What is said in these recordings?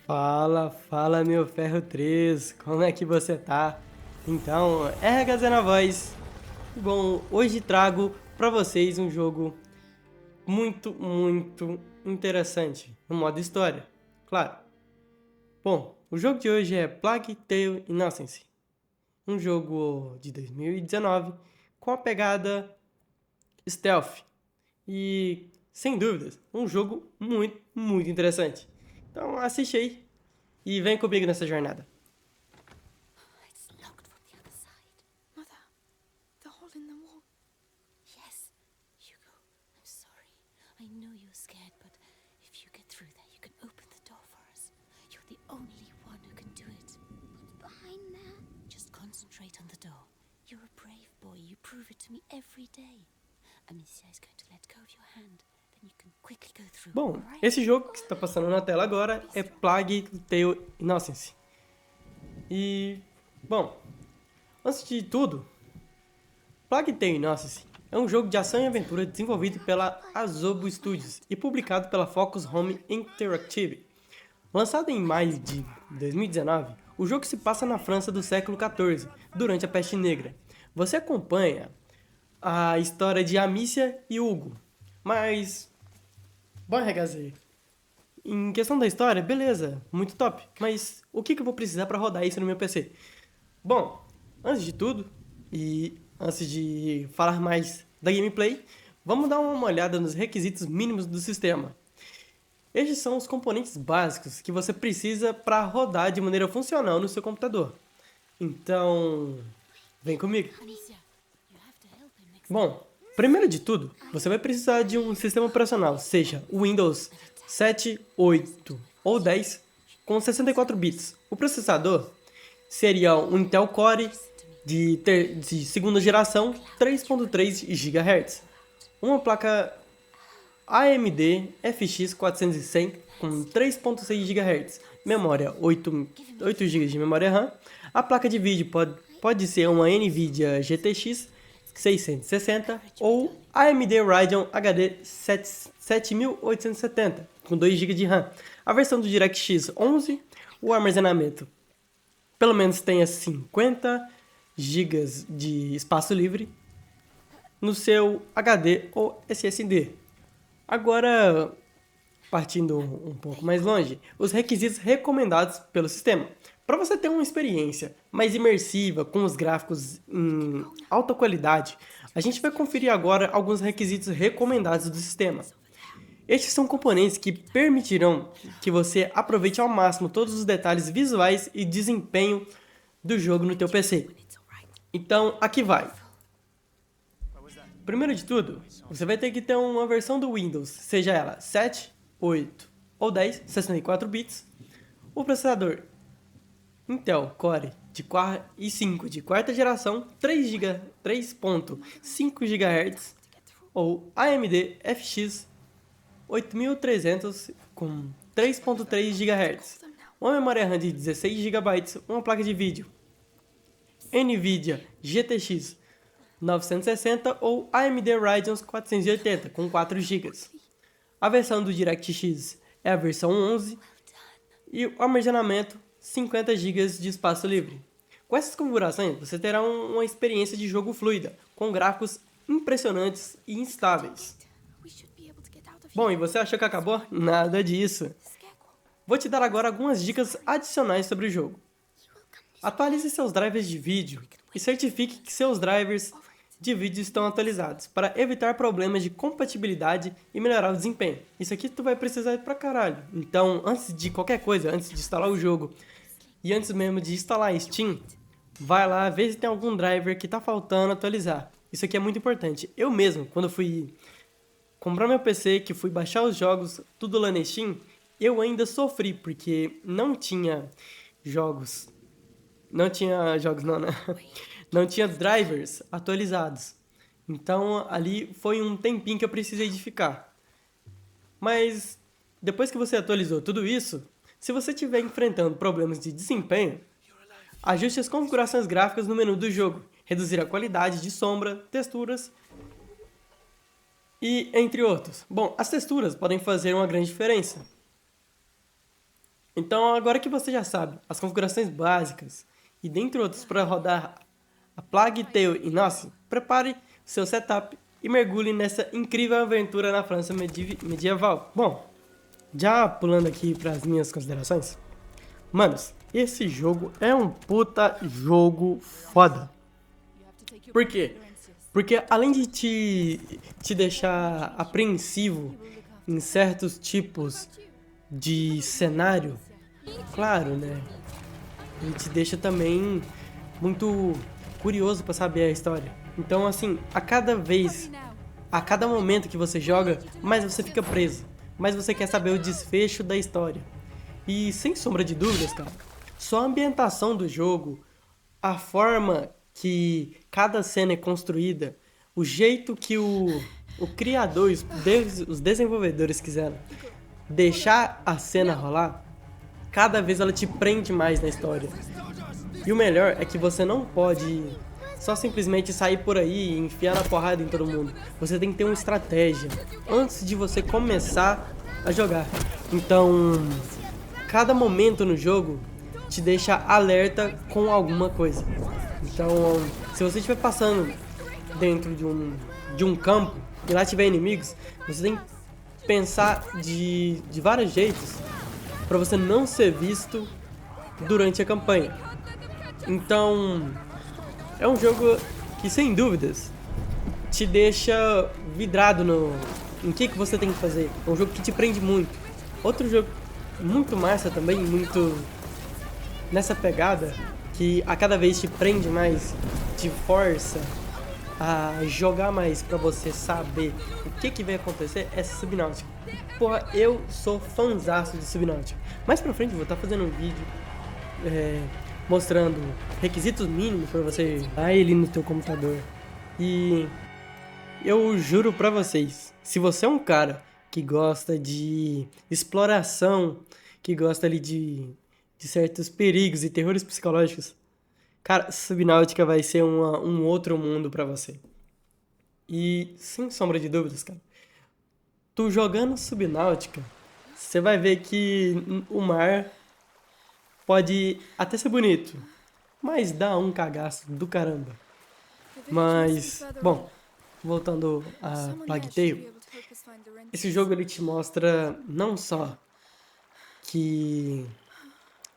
Fala meu ferro 3, como é que você tá? Então, RH na voz. Bom, hoje trago pra vocês um jogo muito interessante, no modo história, claro. Bom, o jogo de hoje é Plague Tale Innocence, um jogo de 2019 com a pegada stealth e, sem dúvidas, um jogo muito interessante. Então assiste aí e vem comigo nessa jornada. It's locked from the other side. Mother, the hole in the wall. Yes, Hugo, I'm sorry. I know you're scared, but if you get through there, you can open the door for us. You're the only one who can do it. What's behind there? Just concentrate on the door. You're a brave boy. You prove it to me every day. Amicia is going to let go of your hand. Then you can quickly go through. Bom, all right? esse jogo que está passando na tela agora é Plague Tale Innocence. E, bom, antes de tudo, Plague Tale Innocence é um jogo de ação e aventura desenvolvido pela Asobo Studios e publicado pela Focus Home Interactive. Lançado em maio de 2019, o jogo se passa na França do século XIV, durante a Peste Negra. Você acompanha a história de Amicia e Hugo, mas... Bom, Regazê, em questão da história, beleza, muito top, mas o que eu vou precisar para rodar isso no meu PC? Bom, antes de tudo, e antes de falar mais da gameplay, vamos dar uma olhada nos requisitos mínimos do sistema. Estes são os componentes básicos que você precisa para rodar de maneira funcional no seu computador. Então, vem comigo. Amicia, you have to help him next Bom, primeiro de tudo, você vai precisar de um sistema operacional, seja o Windows 7, 8 ou 10, com 64 bits. O processador seria um Intel Core de segunda geração, 3.3 GHz. Uma placa AMD FX 410 com 3.6 GHz, memória 8 GB de memória RAM. A placa de vídeo pode ser uma NVIDIA GTX 660 ou AMD Radeon HD 7870 com 2 GB de RAM. A versão do DirectX 11, o armazenamento pelo menos tenha 50 GB de espaço livre no seu HD ou SSD. Agora, partindo um pouco mais longe, os requisitos recomendados pelo sistema. Para você ter uma experiência mais imersiva com os gráficos em alta qualidade, a gente vai conferir agora alguns requisitos recomendados do sistema. Estes são componentes que permitirão que você aproveite ao máximo todos os detalhes visuais e desempenho do jogo no teu PC. Então, aqui vai. Primeiro de tudo, você vai ter que ter uma versão do Windows, seja ela 7, 8 ou 10, 64 bits. O processador Intel Core i5 de quarta geração, 3.5 GHz ou AMD FX 8300 com 3.3 GHz. Uma memória RAM de 16 GB, uma placa de vídeo NVIDIA GTX 960 ou AMD Radeon 480 com 4 GB. A versão do DirectX é a versão 11 e o armazenamento 50 GB de espaço livre. Com essas configurações, você terá uma experiência de jogo fluida, com gráficos impressionantes e instáveis. We should be able to get out of Bom, here. e você achou que acabou? Nada disso. Scarecrow. Vou te dar agora algumas dicas adicionais sobre o jogo. Atualize seus drivers de vídeo e certifique que seus drivers de vídeo estão atualizados, para evitar problemas de compatibilidade e melhorar o desempenho. Isso aqui tu vai precisar pra caralho. Então, antes de qualquer coisa, antes de instalar o jogo e antes mesmo de instalar Steam, vai lá, vê se tem algum driver que tá faltando atualizar. Isso aqui é muito importante. Eu mesmo, quando fui comprar meu PC, que fui baixar os jogos, tudo lá na Steam, eu ainda sofri, porque não tinha jogos. Não tinha jogos, não, né? Não tinha drivers atualizados. Então, ali foi um tempinho que eu precisei de ficar. Mas, depois que você atualizou tudo isso, se você estiver enfrentando problemas de desempenho, ajuste as configurações gráficas no menu do jogo, reduzir a qualidade de sombra, texturas e entre outros. Bom, as texturas podem fazer uma grande diferença. Então, agora que você já sabe as configurações básicas e dentre outros para rodar a Plague Tale em Noce, prepare seu setup e mergulhe nessa incrível aventura na França medieval. Bom, já pulando aqui para as minhas considerações, manos, esse jogo é um puta jogo foda. Por quê? Porque além de te deixar apreensivo em certos tipos de cenário, claro, né? Ele te deixa também muito curioso pra saber a história. Então, assim, a cada momento que você joga, mais você fica preso, mais você quer saber o desfecho da história. E sem sombra de dúvidas, cara, só a ambientação do jogo, a forma que cada cena é construída, o jeito que o criador, os desenvolvedores quiseram deixar a cena rolar, cada vez ela te prende mais na história. E o melhor é que você não pode só simplesmente sair por aí e enfiar na porrada em todo mundo. Você tem que ter uma estratégia antes de você começar a jogar. Então, cada momento no jogo te deixa alerta com alguma coisa. Então, se você estiver passando dentro de um campo e lá tiver inimigos, você tem que pensar de vários jeitos para você não ser visto durante a campanha. Então, é um jogo que, sem dúvidas, te deixa vidrado em que você tem que fazer. É um jogo que te prende muito. Outro jogo muito massa também, muito nessa pegada, que a cada vez te prende mais, te força a jogar mais pra você saber o que vai acontecer, é Subnautica. Porra, eu sou fãzaço de Subnautica. Mais pra frente eu vou estar fazendo um vídeo mostrando requisitos mínimos pra você dar ele no teu computador. E eu juro pra vocês, se você é um cara que gosta de exploração, que gosta ali de certos perigos e terrores psicológicos, cara, Subnautica vai ser um outro mundo pra você. E, sem sombra de dúvidas, cara, tu jogando Subnautica, você vai ver que o mar pode até ser bonito, mas dá um cagaço do caramba. Mas, bom, voltando a Plague Tale, esse jogo ele te mostra não só que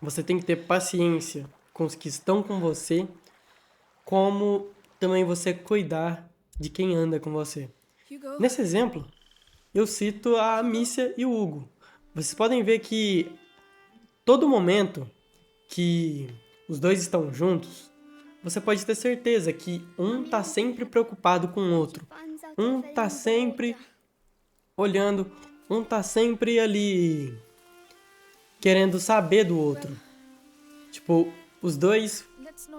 você tem que ter paciência com os que estão com você, como também você cuidar de quem anda com você. Nesse exemplo, eu cito a Amicia e o Hugo. Vocês podem ver que todo momento que os dois estão juntos, você pode ter certeza que um tá sempre preocupado com o outro. Um tá sempre olhando, um tá sempre ali querendo saber do outro. Tipo, os dois,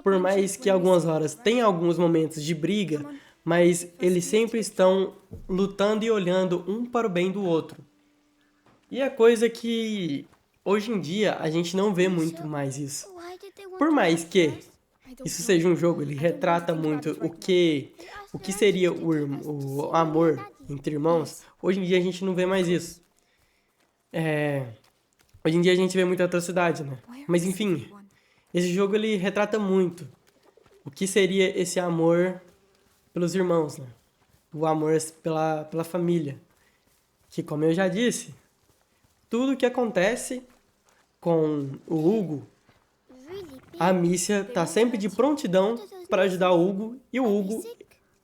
por mais que algumas horas tenham alguns momentos de briga, mas eles sempre estão lutando e olhando um para o bem do outro. E é coisa que hoje em dia a gente não vê muito mais isso. Por mais que isso seja um jogo, ele retrata muito o que seria o amor entre irmãos, hoje em dia a gente não vê mais isso. Hoje em dia a gente vê muita atrocidade, né? Mas enfim, esse jogo ele retrata muito o que seria esse amor pelos irmãos, né? O amor pela família. Que, como eu já disse, tudo que acontece com o Hugo, a Amicia tá sempre de prontidão para ajudar o Hugo e o Hugo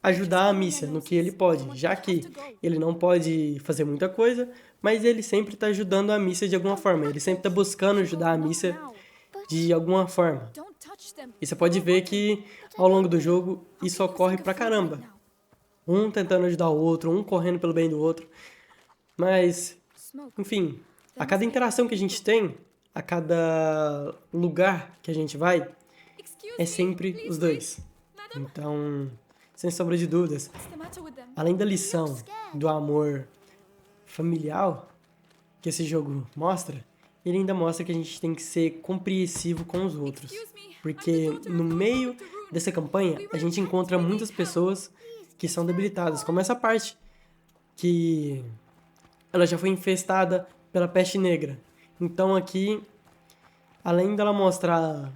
ajudar a Amicia no que ele pode, já que ele não pode fazer muita coisa, mas ele sempre tá ajudando a Amicia de alguma forma. Ele sempre tá buscando ajudar a Amicia de alguma forma. E você pode ver que ao longo do jogo isso ocorre pra caramba. Um tentando ajudar o outro, um correndo pelo bem do outro. Mas, enfim, a cada interação que a gente tem, a cada lugar que a gente vai, é sempre os dois. Então, sem sombra de dúvidas, além da lição do amor familiar que esse jogo mostra, ele ainda mostra que a gente tem que ser compreensivo com os outros. Porque no meio dessa campanha, a gente encontra muitas pessoas que são debilitadas, como essa parte que ela já foi infestada pela peste negra. Então aqui além dela mostrar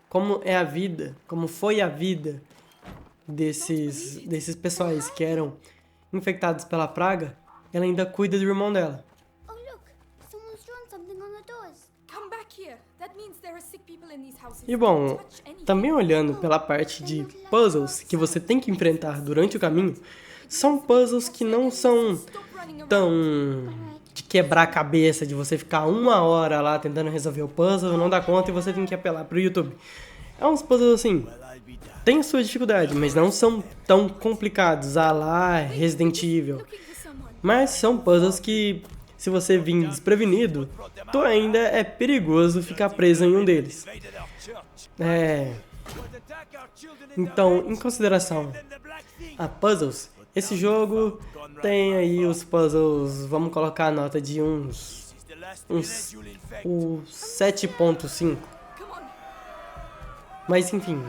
como é a vida, como foi a vida desses pessoais que eram infectados pela praga, ela ainda cuida do irmão dela. Oh, look. Someone's drawn something on the doors. Come back here. That means there are sick people in these houses. E bom, Don't touch anything. também olhando pela parte de puzzles que você tem que enfrentar durante o caminho, são puzzles que não são Stop running around. tão de quebrar a cabeça, de você ficar 1 hora lá tentando resolver o puzzle, não dá conta e você tem que apelar pro YouTube. É uns puzzles assim, tem a sua dificuldade, mas não são tão complicados, a lá Resident Evil. Looking for someone. Mas são puzzles que, se você vir desprevenido, tu ainda é perigoso ficar preso em um deles. Então, em consideração a puzzles, esse jogo tem aí os puzzles, vamos colocar a nota de uns 7.5. Come on. Mas enfim,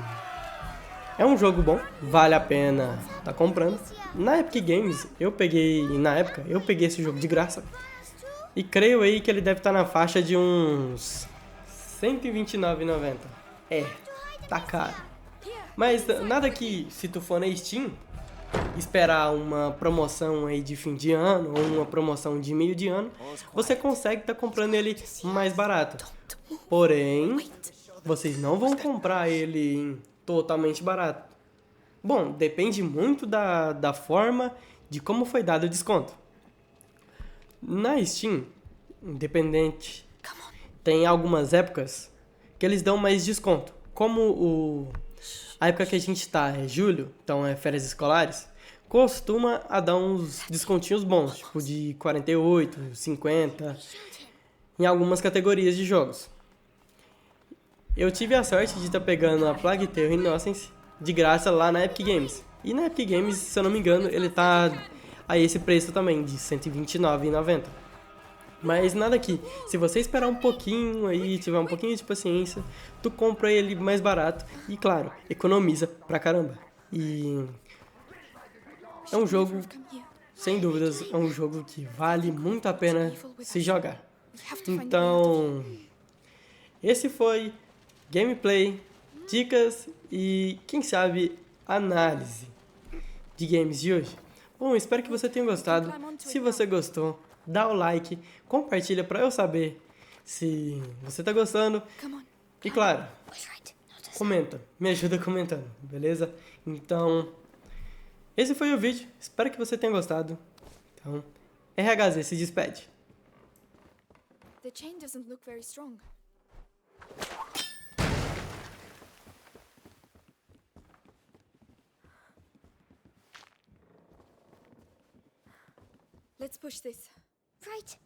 é um jogo bom, vale a pena tá comprando. Na Epic Games, eu peguei esse jogo de graça. E creio aí que ele deve estar na faixa de uns R$129,90. Tá caro. Mas nada que, se tu for na Steam, esperar uma promoção aí de fim de ano ou uma promoção de meio de ano, você consegue estar comprando ele mais barato. Porém, vocês não vão comprar ele totalmente barato. Bom, depende muito da forma de como foi dado o desconto. Na Steam, independente, tem algumas épocas que eles dão mais desconto. Como a época que a gente tá é julho, então é férias escolares, costuma a dar uns descontinhos bons, tipo de 48, 50, em algumas categorias de jogos. Eu tive a sorte de estar pegando a Plague Tale Innocence de graça lá na Epic Games. E na Epic Games, se eu não me engano, ele tá a esse preço também, de R$129,90. Mas nada aqui, se você esperar um pouquinho aí, tiver um pouquinho de paciência, tu compra ele mais barato e, claro, economiza pra caramba. E é um jogo, sem dúvidas, é um jogo que vale muito a pena se jogar. We have to find Então, esse foi gameplay, dicas e, quem sabe, análise de games de hoje. Bom, espero que você tenha gostado. Se você gostou, dá o like, compartilha pra eu saber se você tá gostando. Come on. E claro, Was right. Not a comenta, me ajuda comentando, beleza? Então, esse foi o vídeo, espero que você tenha gostado. Então, RHZ se despede. The chain doesn't look very strong. Let's push this. right.